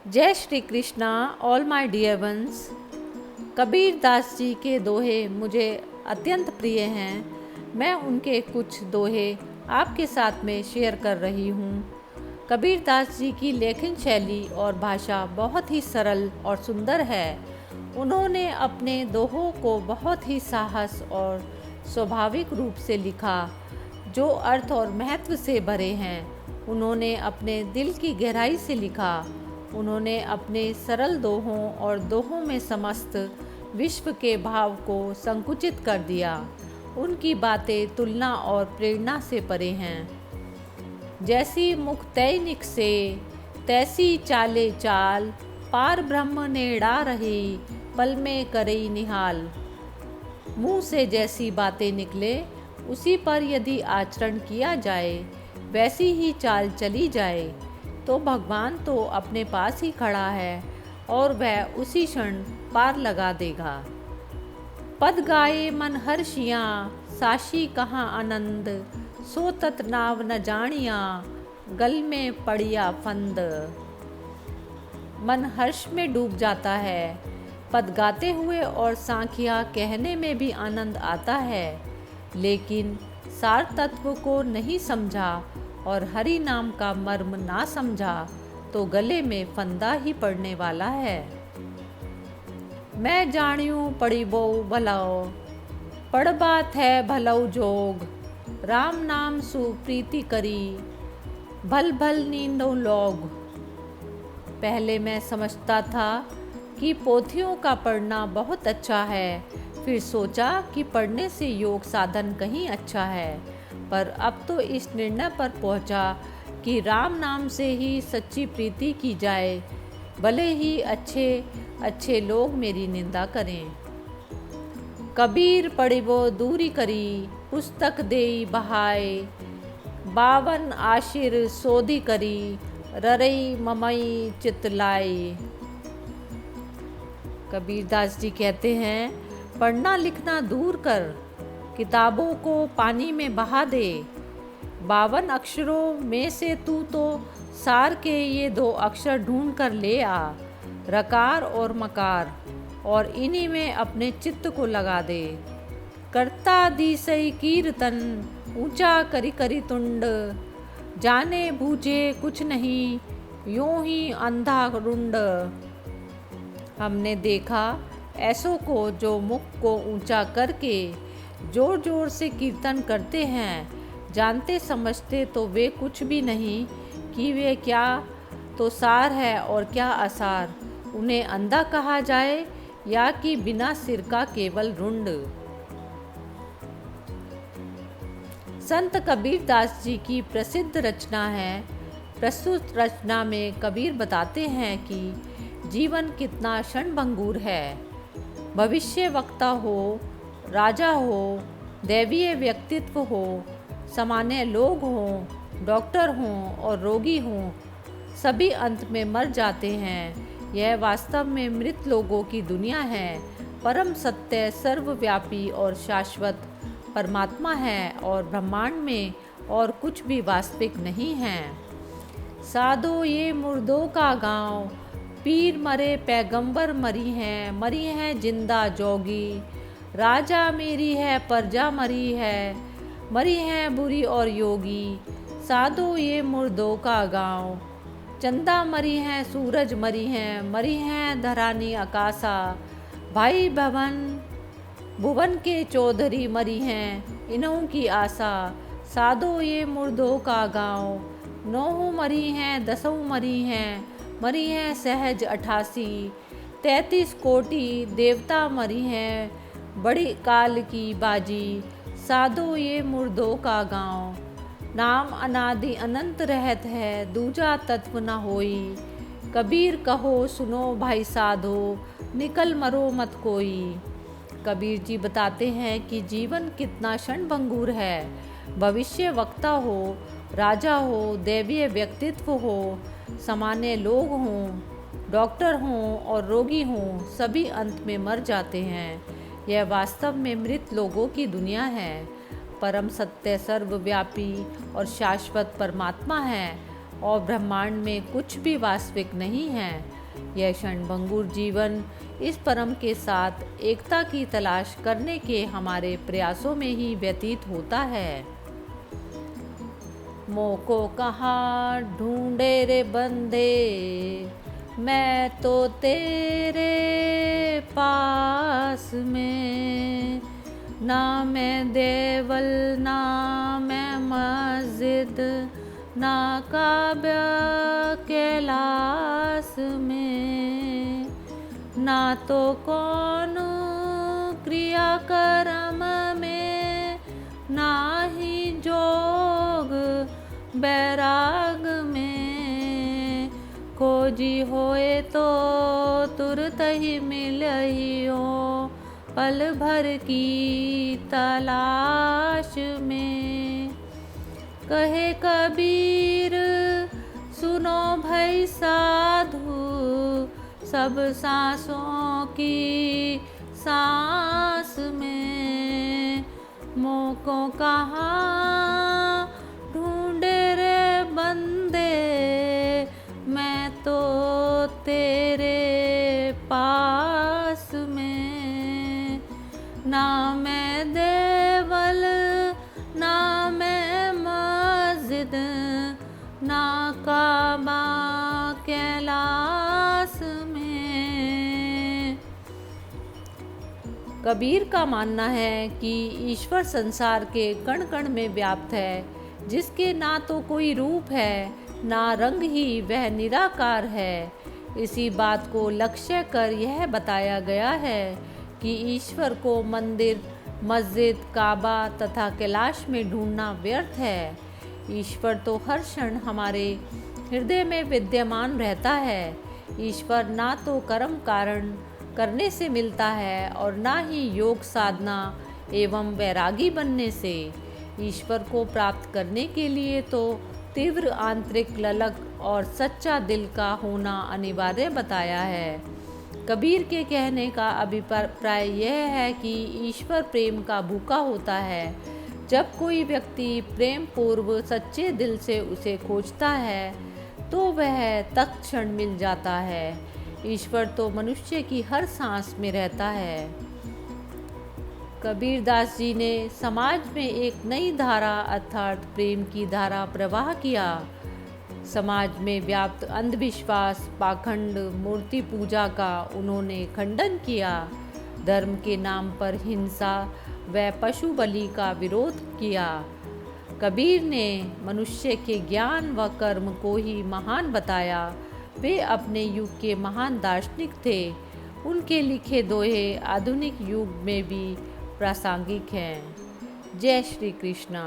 जय Shri Krishna all my dear ones. Kabir Das ji के दोहे मुझे अत्यंत प्रिय हैं। मैं उनके कुछ दोहे आपके साथ में शेयर कर रही हूँ। कबीर दास जी की लेखन शैली और भाषा बहुत ही सरल और सुंदर है। उन्होंने अपने दोहों को बहुत ही साहस और स्वाभाविक रूप से लिखा, जो अर्थ और महत्व से भरे हैं। उन्होंने अपने दिल की गहराई से लिखा। उन्होंने अपने सरल दोहों और दोहों में समस्त विश्व के भाव को संकुचित कर दिया। उनकी बातें तुलना और प्रेरणा से परे हैं। जैसी मुख तैनिक से तैसी चाले चाल, पार ब्रह्म ने डा रही पल में करई निहाल। मुँह से जैसी बातें निकले उसी पर यदि आचरण किया जाए, वैसी ही चाल चली जाए, तो भगवान तो अपने पास ही खड़ा है और वह उसी क्षण पार लगा देगा। पद गाए मन हर्षियाँ, साशी कहाँ आनंद, सो तत नाव न जानिया, गल में पड़िया फंद। मन हर्ष में डूब जाता है। पद गाते हुए और सांखिया कहने में भी आनंद आता है, लेकिन सार तत्व को नहीं समझा और हरि नाम का मर्म ना समझा तो गले में फंदा ही पड़ने वाला है। मैं जानियूं पड़ी बो भलाओ, पड़ बात है भलऊ जोग, राम नाम सुप्रीति करी, भल भल नींदो लोग। पहले मैं समझता था कि पोथियों का पढ़ना बहुत अच्छा है, फिर सोचा कि पढ़ने से योग साधन कहीं अच्छा है, पर अब तो इस निर्णय पर पहुंचा कि राम नाम से ही सच्ची प्रीति की जाए, भले ही अच्छे अच्छे लोग मेरी निंदा करें। कबीर पढ़िबो दूरी करी, पुस्तक देई बहाए, बावन आशिर सोधी करी, ररई ममई चितलाई। कबीर दास जी कहते हैं, पढ़ना लिखना दूर कर, किताबों को पानी में बहा दे। 52 अक्षरों में से तू तो सार के ये 2 अक्षर ढूंढ कर ले आ, रकार और मकार, और इन्हीं में अपने चित्त को लगा दे। करता दी सई कीर्तन, ऊंचा करी करी तुंड, जाने बूझे कुछ नहीं, यूं ही अंधा रुंड। हमने देखा ऐसों को जो मुख को ऊंचा करके जोर जोर से कीर्तन करते हैं, जानते समझते तो वे कुछ भी नहीं कि वे क्या तो सार है और क्या असार। उन्हें अंधा कहा जाए या कि बिना सिर का केवल रुंड। संत कबीर दास जी की प्रसिद्ध रचना है। प्रस्तुत रचना में कबीर बताते हैं कि जीवन कितना क्षणभंगुर है। भविष्य वक्ता हो, राजा हो, दैवीय व्यक्तित्व हो, सामान्य लोग हों, डॉक्टर हों और रोगी हों, सभी अंत में मर जाते हैं। यह वास्तव में मृत लोगों की दुनिया है। परम सत्य सर्वव्यापी और शाश्वत परमात्मा है और ब्रह्मांड में और कुछ भी वास्तविक नहीं है। साधो ये मुर्दों का गांव, पीर मरे पैगंबर मरी हैं जिंदा जोगी, राजा मेरी है प्रजा मरी है बुरी और योगी। साधो ये मुर्दों का गांव, चंदा मरी हैं, सूरज मरी हैं धरानी आकाशा, भाई भुवन के चौधरी मरी हैं इन्हों की आशा। साधो ये मुर्दों का गांव, 9 मरी हैं 10 मरी हैं सहज 88, 33 कोटि देवता मरी हैं बड़ी काल की बाजी। साधो ये मुर्दों का गांव, नाम अनादि अनंत रहत है, दूजा तत्व न होई। कबीर कहो सुनो भाई साधो, निकल मरो मत कोई। कबीर जी बताते हैं कि जीवन कितना क्षणभंगुर है। भविष्य वक्ता हो, राजा हो, दैवीय व्यक्तित्व हो, सामान्य लोग हों, डॉक्टर हों और रोगी हों, सभी अंत में मर जाते हैं। यह वास्तव में मृत लोगों की दुनिया है। परम सत्य सर्वव्यापी और शाश्वत परमात्मा है और ब्रह्मांड में कुछ भी वास्तविक नहीं है। यह क्षणभंगुर जीवन इस परम के साथ एकता की तलाश करने के हमारे प्रयासों में ही व्यतीत होता है। मोको कहाँ ढूंढे रे बंदे, मैं तो तेरे पास में। ना मैं देवल ना मैं मस्जिद, ना काबा कैलाश में। ना तो कौन क्रिया कर्म में, ना ही जोग बैराग में। खोजी होए तो तुरत ही मिलियो, पल भर की तलाश में। कहे कबीर सुनो भाई साधु, सब सांसों की सांस में। मोको कहाँ ढूंढे रे बंदे, मैं तो तेरे पास में। ना मैं देवल ना मैं मस्जिद, ना काबा कैलाश में। कबीर का मानना है कि ईश्वर संसार के कण कण में व्याप्त है, जिसके ना तो कोई रूप है ना रंग ही वह निराकार है। इसी बात को लक्ष्य कर यह बताया गया है कि ईश्वर को मंदिर, मस्जिद, काबा तथा कैलाश में ढूंढना व्यर्थ है। ईश्वर तो हर क्षण हमारे हृदय में विद्यमान रहता है। ईश्वर ना तो कर्म कारण करने से मिलता है और ना ही योग साधना एवं वैरागी बनने से। ईश्वर को प्राप्त करने के लिए तो तीव्र आंतरिक ललक और सच्चा दिल का होना अनिवार्य बताया है। कबीर के कहने का अभिप्राय यह है कि ईश्वर प्रेम का भूखा होता है। जब कोई व्यक्ति प्रेम पूर्व सच्चे दिल से उसे खोजता है तो वह तत्क्षण मिल जाता है। ईश्वर तो मनुष्य की हर सांस में रहता है। कबीर दास जी ने समाज में एक नई धारा अर्थात प्रेम की धारा प्रवाह किया। समाज में व्याप्त अंधविश्वास, पाखंड, मूर्ति पूजा का उन्होंने खंडन किया। धर्म के नाम पर हिंसा व पशु बलि का विरोध किया। कबीर ने मनुष्य के ज्ञान व कर्म को ही महान बताया। वे अपने युग के महान दार्शनिक थे। उनके लिखे दोहे आधुनिक युग में भी प्रासंगिक हैं। जय श्री कृष्णा।